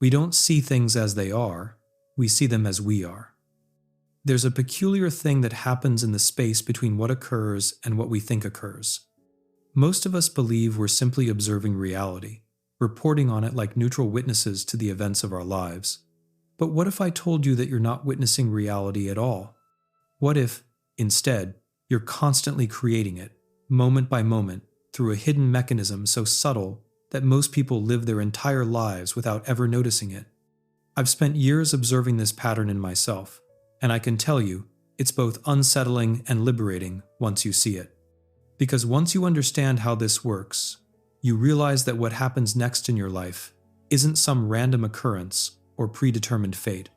We don't see things as they are, we see them as we are. There's a peculiar thing that happens in the space between what occurs and what we think occurs. Most of us believe we're simply observing reality, reporting on it like neutral witnesses to the events of our lives. But what if I told you that you're not witnessing reality at all? What if, instead, you're constantly creating it, moment by moment, through a hidden mechanism so subtle that most people live their entire lives without ever noticing it? I've spent years observing this pattern in myself, and I can tell you, it's both unsettling and liberating once you see it. Because once you understand how this works, you realize that what happens next in your life isn't some random occurrence or predetermined fate.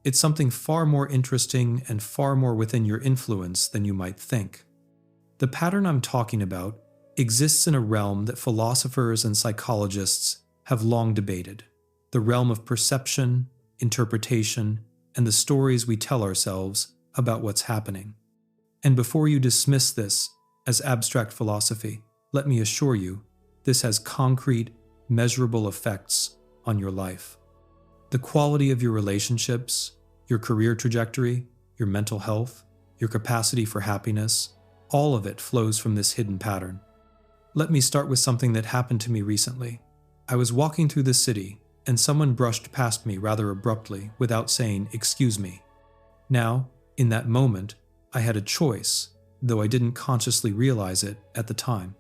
It's something far more interesting and far more within your influence than you might think. The pattern I'm talking about exists in a realm that philosophers and psychologists have long debated, the realm of perception, interpretation, and the stories we tell ourselves about what's happening. And before you dismiss this as abstract philosophy, let me assure you, this has concrete, measurable effects on your life. The quality of your relationships, your career trajectory, your mental health, your capacity for happiness, all of it flows from this hidden pattern. Let me start with something that happened to me recently. I was walking through the city, and someone brushed past me rather abruptly without saying, "Excuse me." Now, in that moment, I had a choice, though I didn't consciously realize it at the time.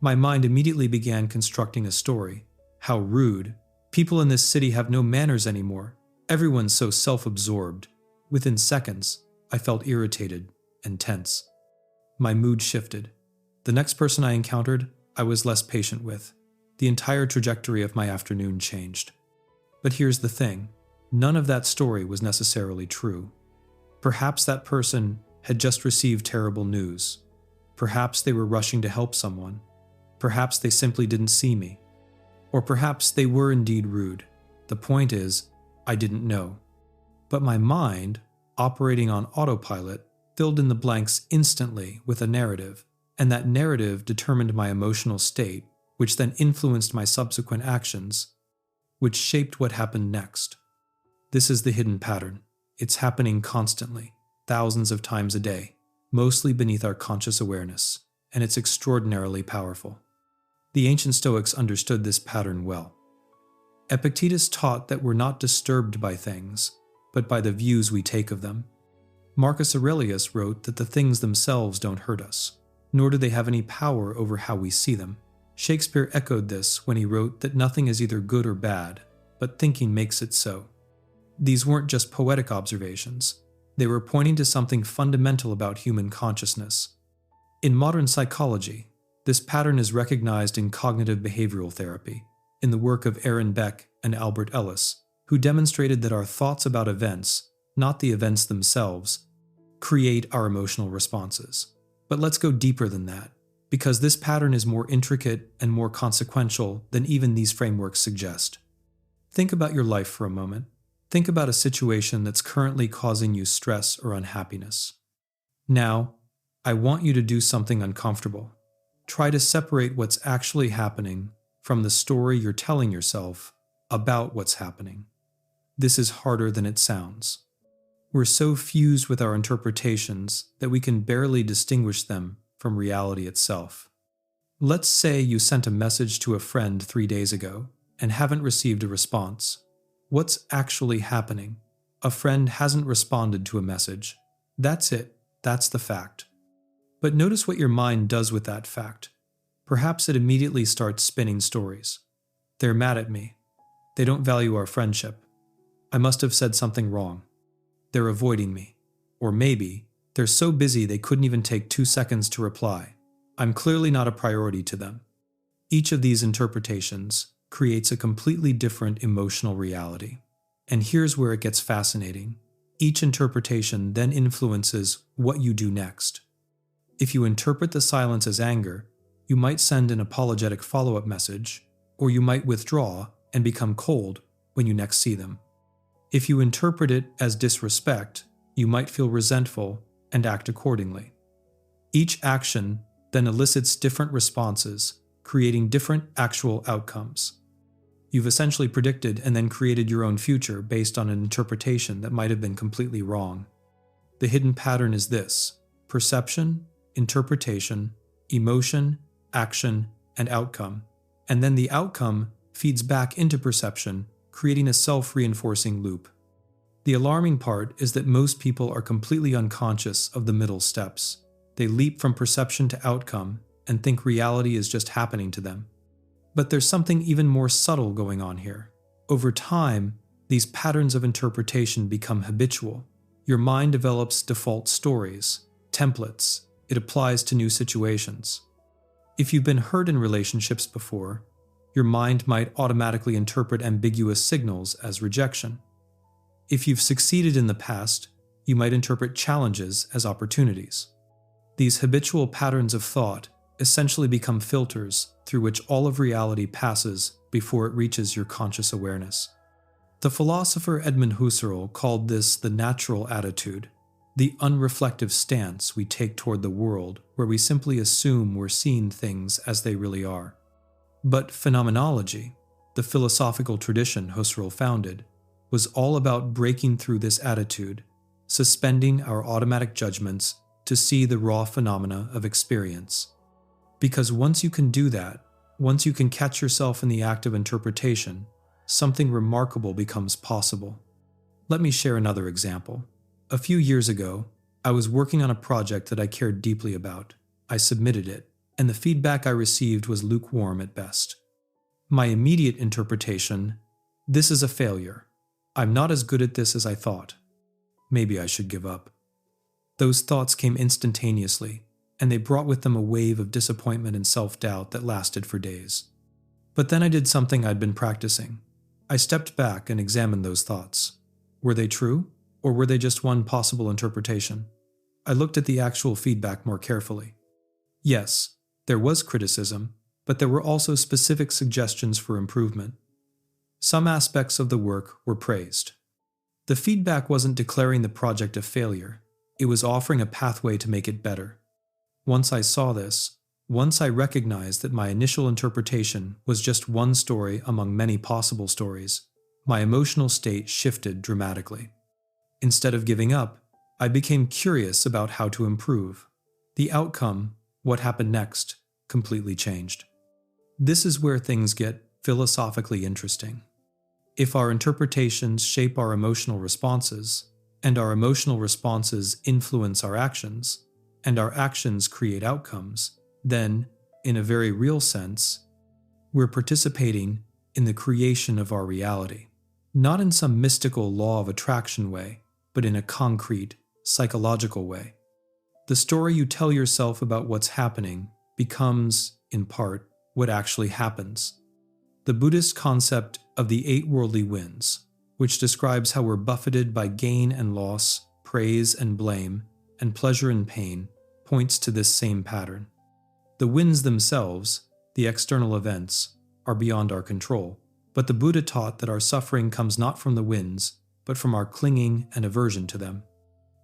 My mind immediately began constructing a story. How rude. People in this city have no manners anymore. Everyone's so self-absorbed. Within seconds, I felt irritated and tense. My mood shifted. The next person I encountered, I was less patient with. The entire trajectory of my afternoon changed. But here's the thing. None of that story was necessarily true. Perhaps that person had just received terrible news. Perhaps they were rushing to help someone. Perhaps they simply didn't see me. Or perhaps they were indeed rude. The point is, I didn't know. But my mind, operating on autopilot, filled in the blanks instantly with a narrative, and that narrative determined my emotional state, which then influenced my subsequent actions, which shaped what happened next. This is the hidden pattern. It's happening constantly, thousands of times a day, mostly beneath our conscious awareness, and it's extraordinarily powerful. The ancient Stoics understood this pattern well. Epictetus taught that we're not disturbed by things, but by the views we take of them. Marcus Aurelius wrote that the things themselves don't hurt us, nor do they have any power over how we see them. Shakespeare echoed this when he wrote that nothing is either good or bad, but thinking makes it so. These weren't just poetic observations. They were pointing to something fundamental about human consciousness. In modern psychology, this pattern is recognized in cognitive behavioral therapy, in the work of Aaron Beck and Albert Ellis, who demonstrated that our thoughts about events, not the events themselves, create our emotional responses. But let's go deeper than that, because this pattern is more intricate and more consequential than even these frameworks suggest. Think about your life for a moment. Think about a situation that's currently causing you stress or unhappiness. Now, I want you to do something uncomfortable. Try to separate what's actually happening from the story you're telling yourself about what's happening. This is harder than it sounds. We're so fused with our interpretations that we can barely distinguish them from reality itself. Let's say you sent a message to a friend 3 days ago and haven't received a response. What's actually happening? A friend hasn't responded to a message. That's it. That's the fact. But notice what your mind does with that fact. Perhaps it immediately starts spinning stories. They're mad at me. They don't value our friendship. I must have said something wrong. They're avoiding me. Or maybe, they're so busy they couldn't even take 2 seconds to reply. I'm clearly not a priority to them. Each of these interpretations creates a completely different emotional reality. And here's where it gets fascinating. Each interpretation then influences what you do next. If you interpret the silence as anger, you might send an apologetic follow-up message, or you might withdraw and become cold when you next see them. If you interpret it as disrespect, you might feel resentful and act accordingly. Each action then elicits different responses, creating different actual outcomes. You've essentially predicted and then created your own future based on an interpretation that might have been completely wrong. The hidden pattern is this: perception, interpretation, emotion, action, and outcome. And then the outcome feeds back into perception, creating a self-reinforcing loop. The alarming part is that most people are completely unconscious of the middle steps. They leap from perception to outcome and think reality is just happening to them. But there's something even more subtle going on here. Over time, these patterns of interpretation become habitual. Your mind develops default stories, templates. It applies to new situations. If you've been hurt in relationships before, your mind might automatically interpret ambiguous signals as rejection. If you've succeeded in the past, you might interpret challenges as opportunities. These habitual patterns of thought essentially become filters through which all of reality passes before it reaches your conscious awareness. The philosopher Edmund Husserl called this the natural attitude, the unreflective stance we take toward the world where we simply assume we're seeing things as they really are. But phenomenology, the philosophical tradition Husserl founded, was all about breaking through this attitude, suspending our automatic judgments to see the raw phenomena of experience. Because once you can do that, once you can catch yourself in the act of interpretation, something remarkable becomes possible. Let me share another example. A few years ago, I was working on a project that I cared deeply about. I submitted it, and the feedback I received was lukewarm at best. My immediate interpretation: this is a failure. I'm not as good at this as I thought. Maybe I should give up. Those thoughts came instantaneously, and they brought with them a wave of disappointment and self-doubt that lasted for days. But then I did something I'd been practicing. I stepped back and examined those thoughts. Were they true, or were they just one possible interpretation? I looked at the actual feedback more carefully. Yes, there was criticism, but there were also specific suggestions for improvement. Some aspects of the work were praised. The feedback wasn't declaring the project a failure. It was offering a pathway to make it better. Once I saw this, once I recognized that my initial interpretation was just one story among many possible stories, my emotional state shifted dramatically. Instead of giving up, I became curious about how to improve. The outcome, what happened next, completely changed. This is where things get philosophically interesting. If our interpretations shape our emotional responses, and our emotional responses influence our actions, and our actions create outcomes, then, in a very real sense, we're participating in the creation of our reality. Not in some mystical law of attraction way, but in a concrete, psychological way. The story you tell yourself about what's happening becomes, in part, what actually happens. The Buddhist concept of the 8 worldly winds, which describes how we're buffeted by gain and loss, praise and blame, and pleasure and pain, points to this same pattern. The winds themselves, the external events, are beyond our control, but the Buddha taught that our suffering comes not from the winds, but from our clinging and aversion to them.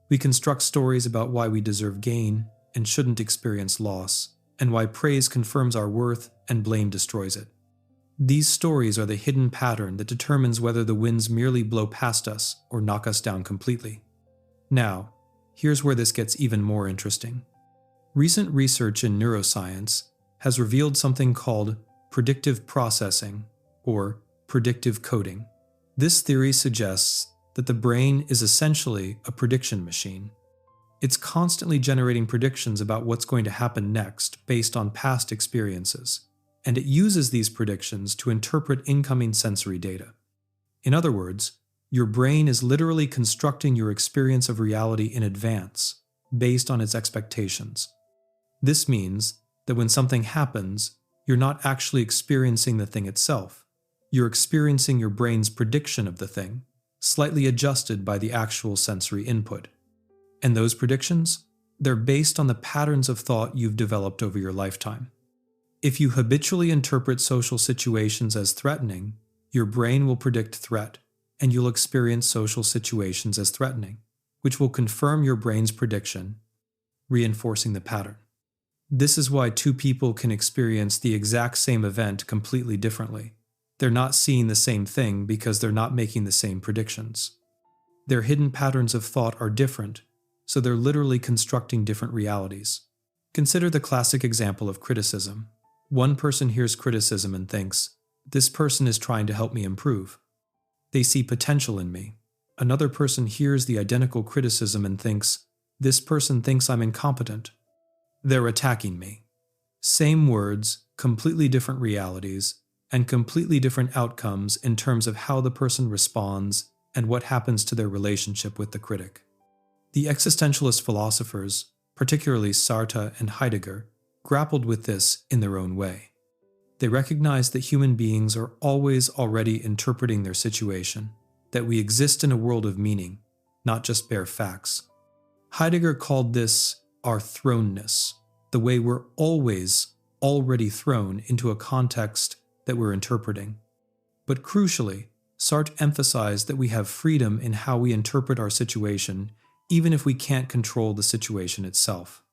We construct stories about why we deserve gain and shouldn't experience loss, and why praise confirms our worth and blame destroys it. These stories are the hidden pattern that determines whether the winds merely blow past us or knock us down completely. Now, here's where this gets even more interesting. Recent research in neuroscience has revealed something called predictive processing, or predictive coding. This theory suggests that the brain is essentially a prediction machine. It's constantly generating predictions about what's going to happen next based on past experiences, and it uses these predictions to interpret incoming sensory data. In other words, your brain is literally constructing your experience of reality in advance, based on its expectations. This means that when something happens, you're not actually experiencing the thing itself. You're experiencing your brain's prediction of the thing, slightly adjusted by the actual sensory input. And those predictions? They're based on the patterns of thought you've developed over your lifetime. If you habitually interpret social situations as threatening, your brain will predict threat, and you'll experience social situations as threatening, which will confirm your brain's prediction, reinforcing the pattern. This is why two people can experience the exact same event completely differently. They're not seeing the same thing because they're not making the same predictions. Their hidden patterns of thought are different, so they're literally constructing different realities. Consider the classic example of criticism. One person hears criticism and thinks, "This person is trying to help me improve. They see potential in me." Another person hears the identical criticism and thinks, "This person thinks I'm incompetent. They're attacking me." Same words, completely different realities, and completely different outcomes in terms of how the person responds and what happens to their relationship with the critic. The existentialist philosophers, particularly Sartre and Heidegger, grappled with this in their own way. They recognized that human beings are always already interpreting their situation, that we exist in a world of meaning, not just bare facts. Heidegger called this our thrownness, the way we're always already thrown into a context that we're interpreting. But crucially, Sartre emphasized that we have freedom in how we interpret our situation, even if we can't control the situation itself.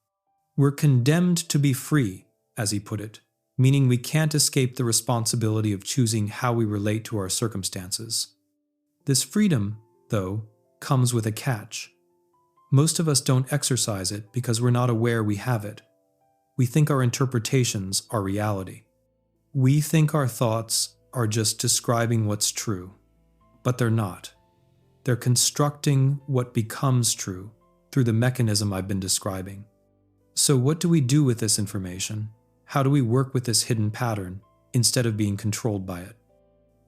We're condemned to be free, as he put it, meaning we can't escape the responsibility of choosing how we relate to our circumstances. This freedom, though, comes with a catch. Most of us don't exercise it because we're not aware we have it. We think our interpretations are reality. We think our thoughts are just describing what's true, but they're not. They're constructing what becomes true through the mechanism I've been describing. So what do we do with this information? How do we work with this hidden pattern instead of being controlled by it?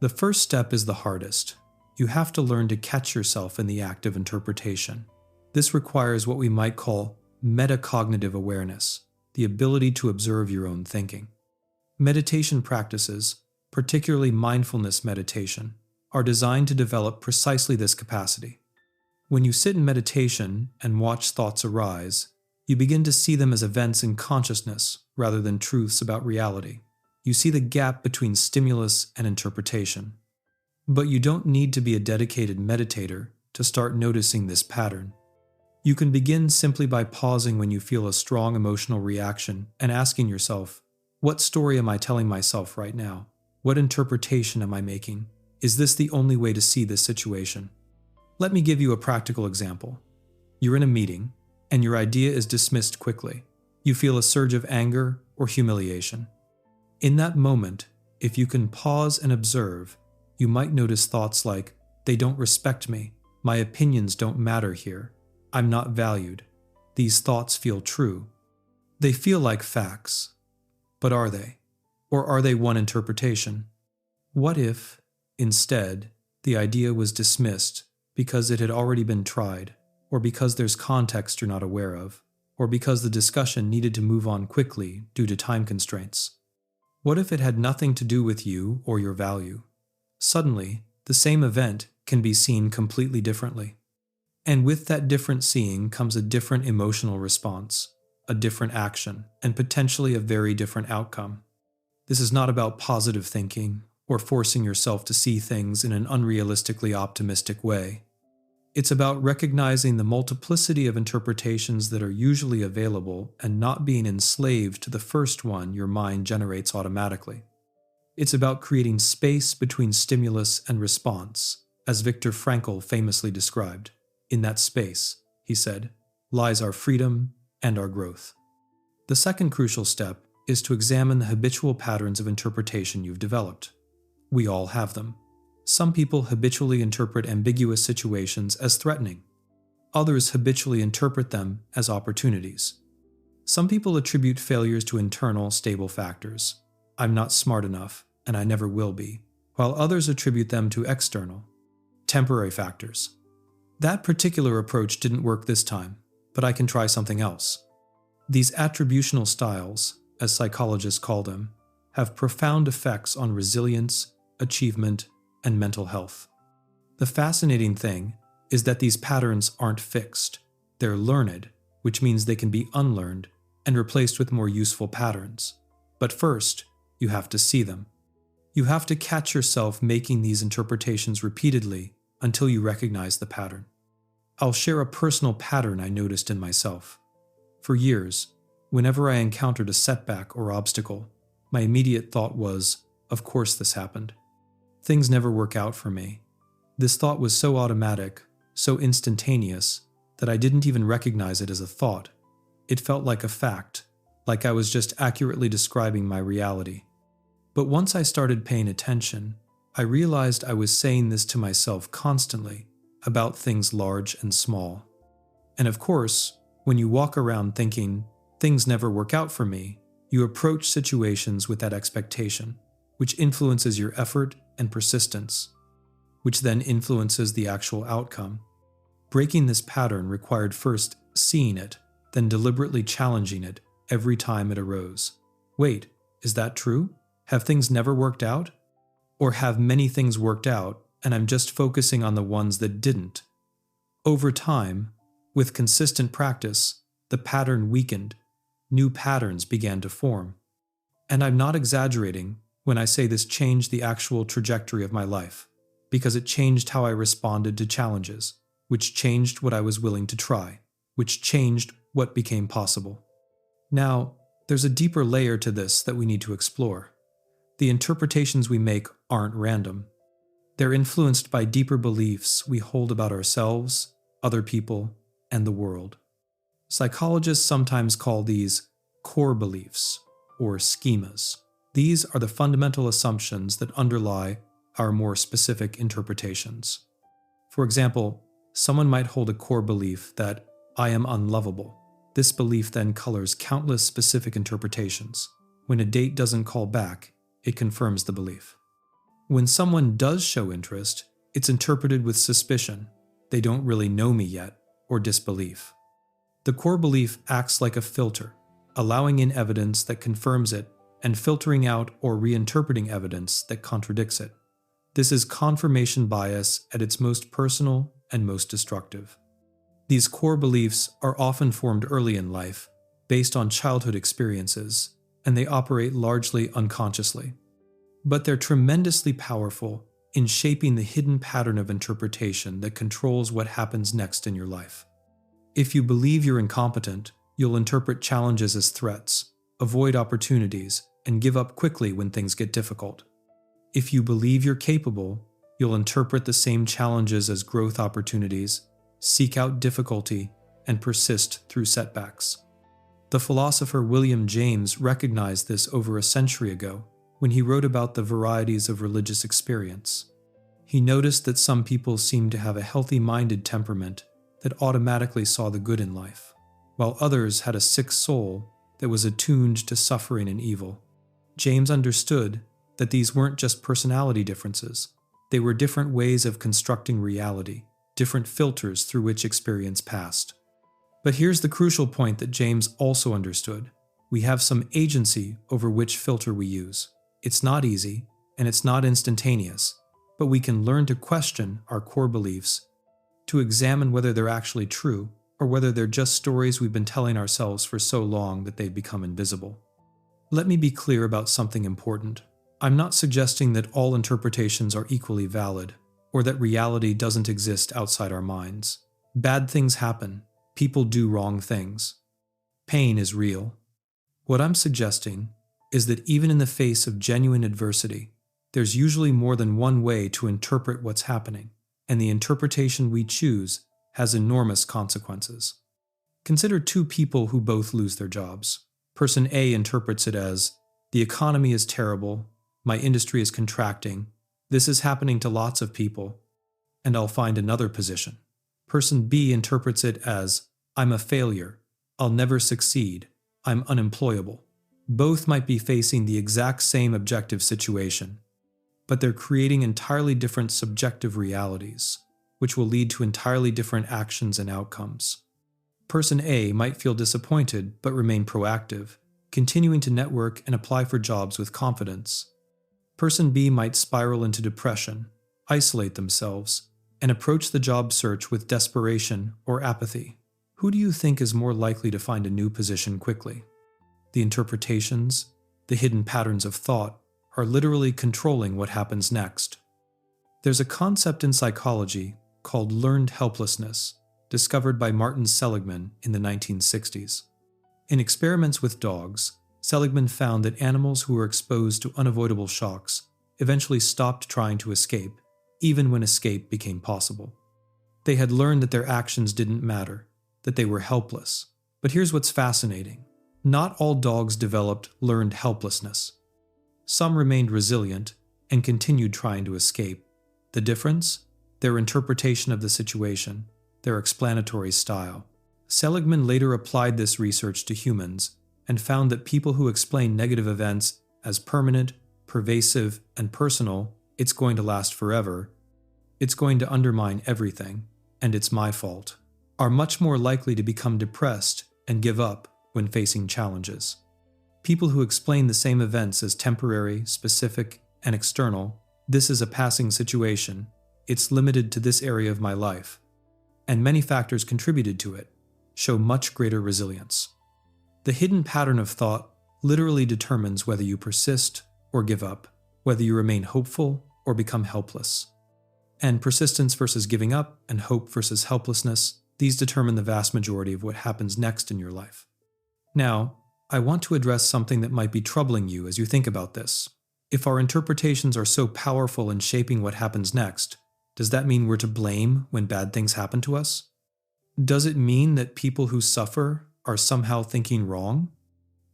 The first step is the hardest. You have to learn to catch yourself in the act of interpretation. This requires what we might call metacognitive awareness, the ability to observe your own thinking. Meditation practices, particularly mindfulness meditation, are designed to develop precisely this capacity. When you sit in meditation and watch thoughts arise, you begin to see them as events in consciousness rather than truths about reality. You see the gap between stimulus and interpretation. But you don't need to be a dedicated meditator to start noticing this pattern. You can begin simply by pausing when you feel a strong emotional reaction and asking yourself, what story am I telling myself right now? What interpretation am I making? Is this the only way to see this situation? Let me give you a practical example. You're in a meeting, and your idea is dismissed quickly. You feel a surge of anger or humiliation. In that moment, if you can pause and observe, you might notice thoughts like, "They don't respect me. My opinions don't matter here. I'm not valued." These thoughts feel true. They feel like facts. But are they? Or are they one interpretation? What if, instead, the idea was dismissed because it had already been tried, or because there's context you're not aware of, or because the discussion needed to move on quickly due to time constraints? What if it had nothing to do with you or your value? Suddenly, the same event can be seen completely differently. And with that different seeing comes a different emotional response, a different action, and potentially a very different outcome. This is not about positive thinking or forcing yourself to see things in an unrealistically optimistic way. It's about recognizing the multiplicity of interpretations that are usually available and not being enslaved to the first one your mind generates automatically. It's about creating space between stimulus and response, as Viktor Frankl famously described. In that space, he said, lies our freedom and our growth. The second crucial step is to examine the habitual patterns of interpretation you've developed. We all have them. Some people habitually interpret ambiguous situations as threatening. Others habitually interpret them as opportunities. Some people attribute failures to internal, stable factors. I'm not smart enough, and I never will be, while others attribute them to external, temporary factors. That particular approach didn't work this time, but I can try something else. These attributional styles, as psychologists call them, have profound effects on resilience, achievement, and mental health. The fascinating thing is that these patterns aren't fixed. They're learned, which means they can be unlearned and replaced with more useful patterns. But first, you have to see them. You have to catch yourself making these interpretations repeatedly until you recognize the pattern. I'll share a personal pattern I noticed in myself. For years, whenever I encountered a setback or obstacle, my immediate thought was, of course this happened. Things never work out for me. This thought was so automatic, so instantaneous, that I didn't even recognize it as a thought. It felt like a fact, like I was just accurately describing my reality. But once I started paying attention, I realized I was saying this to myself constantly about things large and small. And of course, when you walk around thinking, things never work out for me, you approach situations with that expectation, which influences your effort and persistence, which then influences the actual outcome. Breaking this pattern required first seeing it, then deliberately challenging it every time it arose. Wait, is that true? Have things never worked out? Or have many things worked out and I'm just focusing on the ones that didn't? Over time, with consistent practice, the pattern weakened. New patterns began to form. And I'm not exaggerating when I say this changed the actual trajectory of my life, because it changed how I responded to challenges, which changed what I was willing to try, which changed what became possible. Now, there's a deeper layer to this that we need to explore. The interpretations we make aren't random. They're influenced by deeper beliefs we hold about ourselves, other people, and the world. Psychologists sometimes call these core beliefs, or schemas. These are the fundamental assumptions that underlie our more specific interpretations. For example, someone might hold a core belief that I am unlovable. This belief then colors countless specific interpretations. When a date doesn't call back, it confirms the belief. When someone does show interest, it's interpreted with suspicion. They don't really know me yet, or disbelief. The core belief acts like a filter, allowing in evidence that confirms it and filtering out or reinterpreting evidence that contradicts it. This is confirmation bias at its most personal and most destructive. These core beliefs are often formed early in life, based on childhood experiences, and they operate largely unconsciously. But they're tremendously powerful in shaping the hidden pattern of interpretation that controls what happens next in your life. If you believe you're incompetent, you'll interpret challenges as threats, avoid opportunities, and give up quickly when things get difficult. If you believe you're capable, you'll interpret the same challenges as growth opportunities, seek out difficulty, and persist through setbacks. The philosopher William James recognized this over a century ago when he wrote about the varieties of religious experience. He noticed that some people seemed to have a healthy-minded temperament that automatically saw the good in life, while others had a sick soul that was attuned to suffering and evil. James understood that these weren't just personality differences. They were different ways of constructing reality, different filters through which experience passed. But here's the crucial point that James also understood. We have some agency over which filter we use. It's not easy, and it's not instantaneous, but we can learn to question our core beliefs, to examine whether they're actually true, or whether they're just stories we've been telling ourselves for so long that they've become invisible. Let me be clear about something important. I'm not suggesting that all interpretations are equally valid, or that reality doesn't exist outside our minds. Bad things happen. People do wrong things. Pain is real. What I'm suggesting is that even in the face of genuine adversity, there's usually more than one way to interpret what's happening, and the interpretation we choose has enormous consequences. Consider two people who both lose their jobs. Person A interprets it as, the economy is terrible, my industry is contracting, this is happening to lots of people, and I'll find another position. Person B interprets it as, I'm a failure, I'll never succeed, I'm unemployable. Both might be facing the exact same objective situation, but they're creating entirely different subjective realities, which will lead to entirely different actions and outcomes. Person A might feel disappointed but remain proactive, continuing to network and apply for jobs with confidence. Person B might spiral into depression, isolate themselves, and approach the job search with desperation or apathy. Who do you think is more likely to find a new position quickly? The interpretations, the hidden patterns of thought, are literally controlling what happens next. There's a concept in psychology called learned helplessness, discovered by Martin Seligman in the 1960s. In experiments with dogs, Seligman found that animals who were exposed to unavoidable shocks eventually stopped trying to escape, even when escape became possible. They had learned that their actions didn't matter, that they were helpless. But here's what's fascinating. Not all dogs developed learned helplessness. Some remained resilient and continued trying to escape. The difference? Their interpretation of the situation, their explanatory style. Seligman later applied this research to humans and found that people who explain negative events as permanent, pervasive, and personal, it's going to last forever, it's going to undermine everything, and it's my fault, are much more likely to become depressed and give up when facing challenges. People who explain the same events as temporary, specific, and external, this is a passing situation, it's limited to this area of my life, and many factors contributed to it, show much greater resilience. The hidden pattern of thought literally determines whether you persist or give up, whether you remain hopeful or become helpless. And persistence versus giving up and hope versus helplessness, these determine the vast majority of what happens next in your life. Now, I want to address something that might be troubling you as you think about this. If our interpretations are so powerful in shaping what happens next, does that mean we're to blame when bad things happen to us? Does it mean that people who suffer are somehow thinking wrong?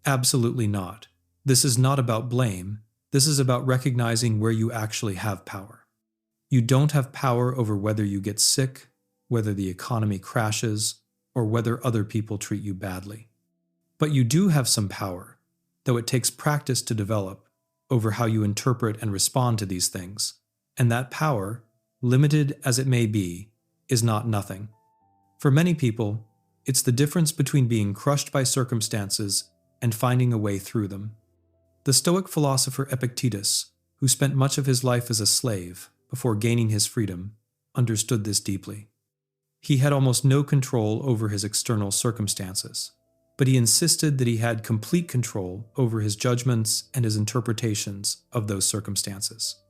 Absolutely not. This is not about blame. This is about recognizing where you actually have power. You don't have power over whether you get sick, whether the economy crashes, or whether other people treat you badly. But you do have some power, though it takes practice to develop, over how you interpret and respond to these things. And that power, limited as it may be, is not nothing. For many people, it's the difference between being crushed by circumstances and finding a way through them. The Stoic philosopher Epictetus, who spent much of his life as a slave before gaining his freedom, understood this deeply. He had almost no control over his external circumstances, but he insisted that he had complete control over his judgments and his interpretations of those circumstances.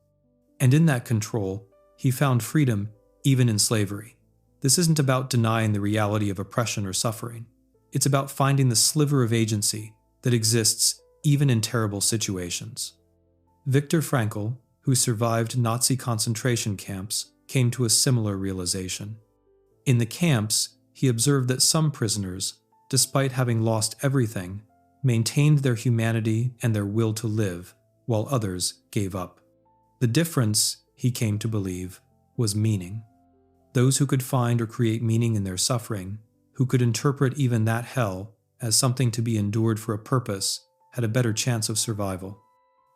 And in that control, he found freedom even in slavery. This isn't about denying the reality of oppression or suffering. It's about finding the sliver of agency that exists even in terrible situations. Viktor Frankl, who survived Nazi concentration camps, came to a similar realization. In the camps, he observed that some prisoners, despite having lost everything, maintained their humanity and their will to live, while others gave up. The difference, he came to believe, was meaning. Those who could find or create meaning in their suffering, who could interpret even that hell as something to be endured for a purpose, had a better chance of survival.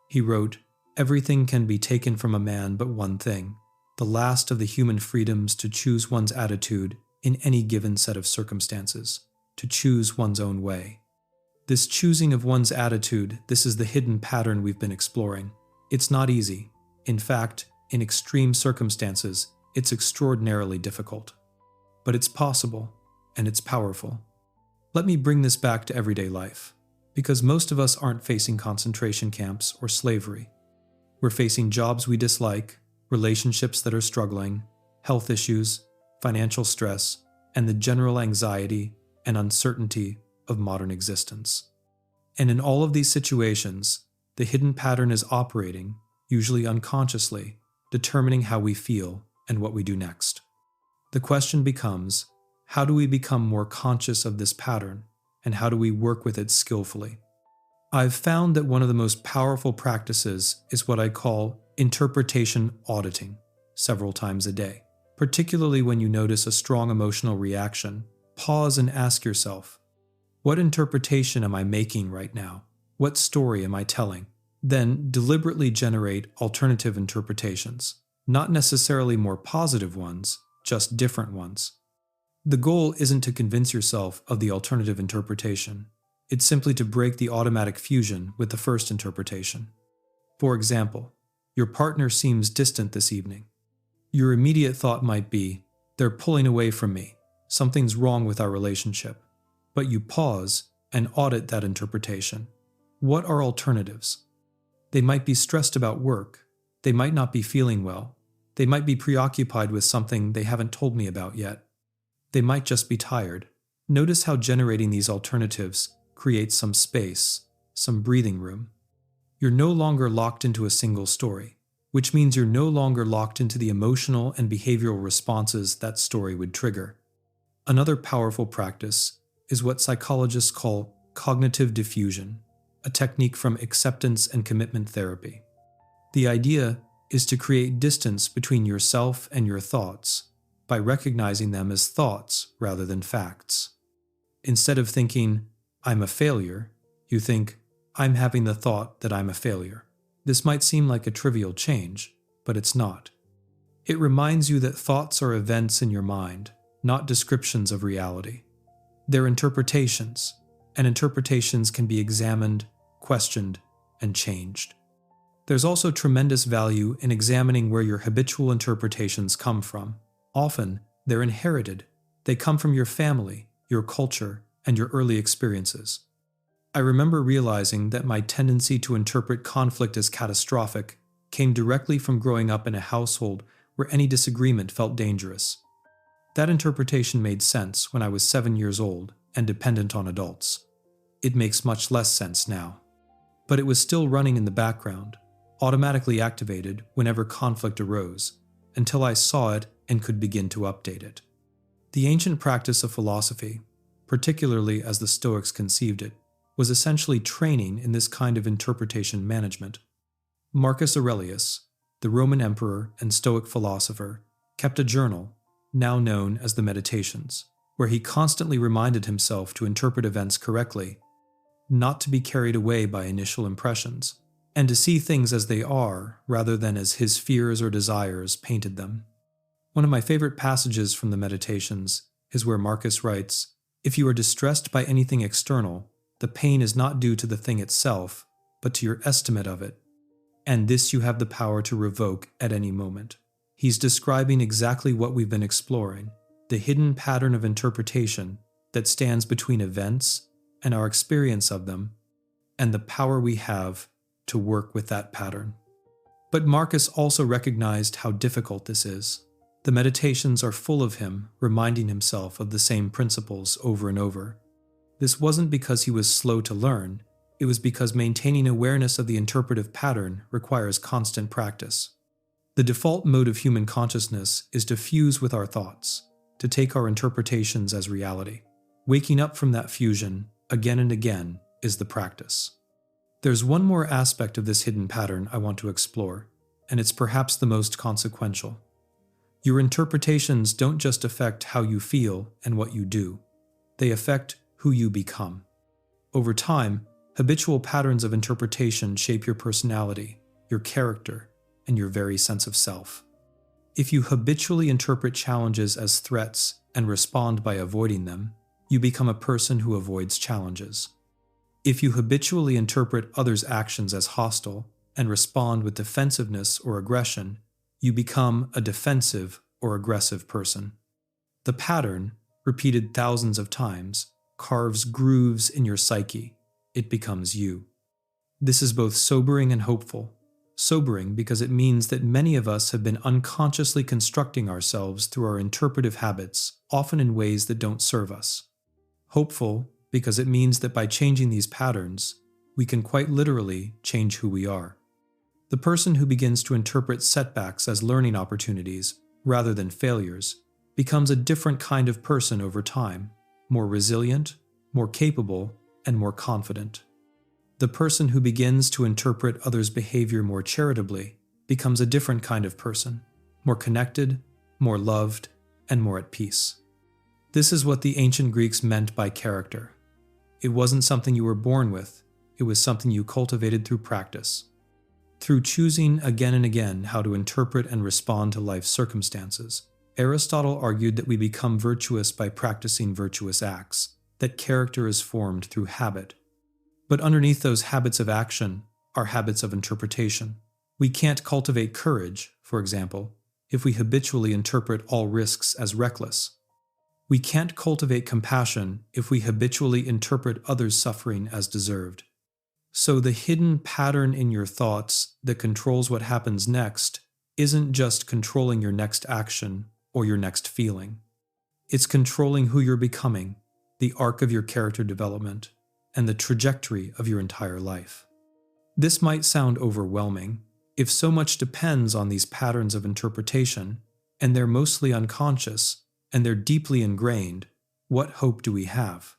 He wrote, "Everything can be taken from a man but one thing, the last of the human freedoms to choose one's attitude in any given set of circumstances, to choose one's own way." This choosing of one's attitude, this is the hidden pattern we've been exploring. It's not easy. In fact, in extreme circumstances, it's extraordinarily difficult. But it's possible, and it's powerful. Let me bring this back to everyday life, because most of us aren't facing concentration camps or slavery. We're facing jobs we dislike, relationships that are struggling, health issues, financial stress, and the general anxiety and uncertainty of modern existence. And in all of these situations, the hidden pattern is operating, usually unconsciously, determining how we feel and what we do next. The question becomes, how do we become more conscious of this pattern, and how do we work with it skillfully? I've found that one of the most powerful practices is what I call interpretation auditing, several times a day. Particularly when you notice a strong emotional reaction, pause and ask yourself, what interpretation am I making right now? What story am I telling? Then deliberately generate alternative interpretations, not necessarily more positive ones, just different ones. The goal isn't to convince yourself of the alternative interpretation. It's simply to break the automatic fusion with the first interpretation. For example, your partner seems distant this evening. Your immediate thought might be, they're pulling away from me. Something's wrong with our relationship. But you pause and audit that interpretation. What are alternatives? They might be stressed about work. They might not be feeling well. They might be preoccupied with something they haven't told me about yet. They might just be tired. Notice how generating these alternatives creates some space, some breathing room. You're no longer locked into a single story. which means you're no longer locked into the emotional and behavioral responses that story would trigger. Another powerful practice is what psychologists call cognitive diffusion, a technique from acceptance and commitment therapy. The idea is to create distance between yourself and your thoughts by recognizing them as thoughts rather than facts. Instead of thinking, "I'm a failure," you think, "I'm having the thought that I'm a failure." This might seem like a trivial change, but it's not. It reminds you that thoughts are events in your mind, not descriptions of reality. They're interpretations, and interpretations can be examined, questioned, and changed. There's also tremendous value in examining where your habitual interpretations come from. Often, they're inherited. They come from your family, your culture, and your early experiences. I remember realizing that my tendency to interpret conflict as catastrophic came directly from growing up in a household where any disagreement felt dangerous. That interpretation made sense when I was 7 years old and dependent on adults. It makes much less sense now. But it was still running in the background, automatically activated whenever conflict arose, until I saw it and could begin to update it. The ancient practice of philosophy, particularly as the Stoics conceived it, was essentially training in this kind of interpretation management. Marcus Aurelius, the Roman emperor and Stoic philosopher, kept a journal, now known as the Meditations, where he constantly reminded himself to interpret events correctly, not to be carried away by initial impressions, and to see things as they are rather than as his fears or desires painted them. One of my favorite passages from the Meditations is where Marcus writes, "If you are distressed by anything external, the pain is not due to the thing itself, but to your estimate of it, and this you have the power to revoke at any moment." He's describing exactly what we've been exploring, the hidden pattern of interpretation that stands between events and our experience of them, and the power we have to work with that pattern. But Marcus also recognized how difficult this is. The Meditations are full of him reminding himself of the same principles over and over. This wasn't because he was slow to learn, it was because maintaining awareness of the interpretive pattern requires constant practice. The default mode of human consciousness is to fuse with our thoughts, to take our interpretations as reality. Waking up from that fusion, again and again, is the practice. There's one more aspect of this hidden pattern I want to explore, and it's perhaps the most consequential. Your interpretations don't just affect how you feel and what you do, they affect who you become. Over time, habitual patterns of interpretation shape your personality, your character, and your very sense of self. If you habitually interpret challenges as threats and respond by avoiding them, you become a person who avoids challenges. If you habitually interpret others' actions as hostile and respond with defensiveness or aggression, you become a defensive or aggressive person. The pattern, repeated thousands of times, carves grooves in your psyche. It becomes you. This is both sobering and hopeful. Sobering because it means that many of us have been unconsciously constructing ourselves through our interpretive habits, often in ways that don't serve us. Hopeful because it means that by changing these patterns, we can quite literally change who we are. The person who begins to interpret setbacks as learning opportunities rather than failures becomes a different kind of person over time, more resilient, more capable, and more confident. The person who begins to interpret others' behavior more charitably becomes a different kind of person, more connected, more loved, and more at peace. This is what the ancient Greeks meant by character. It wasn't something you were born with, it was something you cultivated through practice. Through choosing again and again how to interpret and respond to life's circumstances, Aristotle argued that we become virtuous by practicing virtuous acts, that character is formed through habit. But underneath those habits of action are habits of interpretation. We can't cultivate courage, for example, if we habitually interpret all risks as reckless. We can't cultivate compassion if we habitually interpret others' suffering as deserved. So the hidden pattern in your thoughts that controls what happens next isn't just controlling your next action or your next feeling. It's controlling who you're becoming, the arc of your character development, and the trajectory of your entire life. This might sound overwhelming, If so much depends on these patterns of interpretation, and they're mostly unconscious, and they're deeply ingrained, what hope do we have?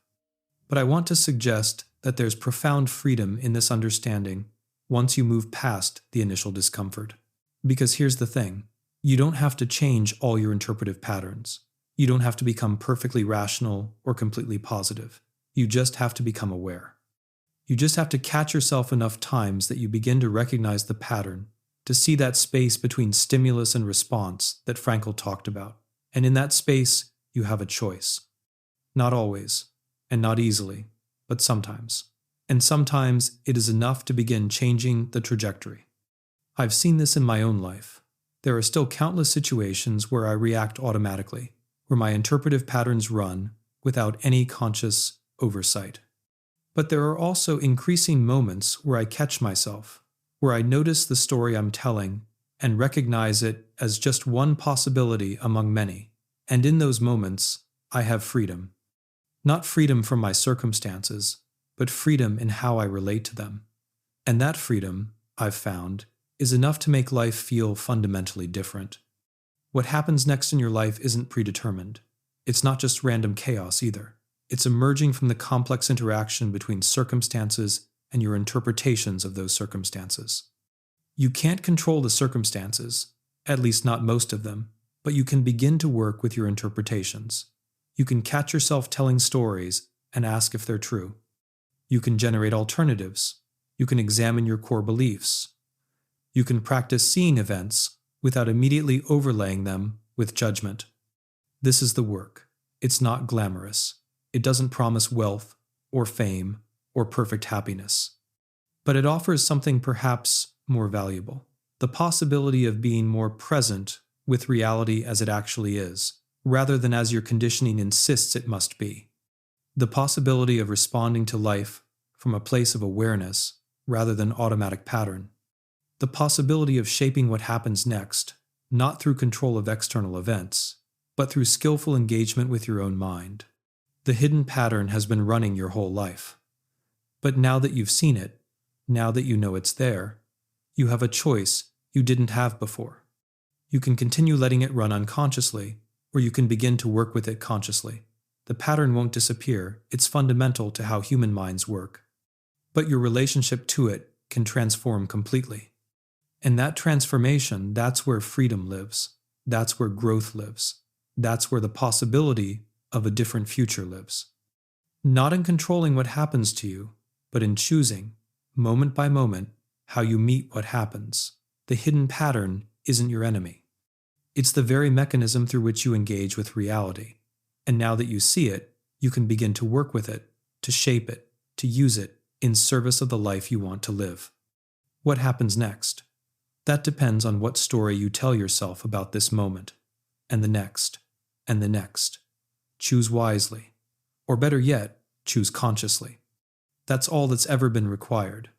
But I want to suggest that there's profound freedom in this understanding once you move past the initial discomfort. Because here's the thing, you don't have to change all your interpretive patterns. You don't have to become perfectly rational or completely positive. You just have to become aware. You just have to catch yourself enough times that you begin to recognize the pattern, to see that space between stimulus and response that Frankl talked about. And in that space, you have a choice. Not always, and not easily, but sometimes. And sometimes it is enough to begin changing the trajectory. I've seen this in my own life. There are still countless situations where I react automatically, where my interpretive patterns run without any conscious oversight. But there are also increasing moments where I catch myself, where I notice the story I'm telling and recognize it as just one possibility among many. And in those moments, I have freedom. Not freedom from my circumstances, but freedom in how I relate to them. And that freedom, I've found, is enough to make life feel fundamentally different. What happens next in your life isn't predetermined. It's not just random chaos either. It's emerging from the complex interaction between circumstances and your interpretations of those circumstances. You can't control the circumstances, at least not most of them, but you can begin to work with your interpretations. You can catch yourself telling stories and ask if they're true. You can generate alternatives. You can examine your core beliefs. You can practice seeing events without immediately overlaying them with judgment. This is the work. It's not glamorous. It doesn't promise wealth or fame or perfect happiness. But it offers something perhaps more valuable: the possibility of being more present with reality as it actually is, rather than as your conditioning insists it must be. The possibility of responding to life from a place of awareness rather than automatic pattern. The possibility of shaping what happens next, not through control of external events, but through skillful engagement with your own mind. The hidden pattern has been running your whole life. But now that you've seen it, now that you know it's there, you have a choice you didn't have before. You can continue letting it run unconsciously, or you can begin to work with it consciously. The pattern won't disappear. It's fundamental to how human minds work. But your relationship to it can transform completely. And that transformation, that's where freedom lives. That's where growth lives. That's where the possibility of a different future lives. Not in controlling what happens to you, but in choosing, moment by moment, how you meet what happens. The hidden pattern isn't your enemy. It's the very mechanism through which you engage with reality. And now that you see it, you can begin to work with it, to shape it, to use it in service of the life you want to live. What happens next? That depends on what story you tell yourself about this moment, and the next, and the next. Choose wisely. Or better yet, choose consciously. That's all that's ever been required.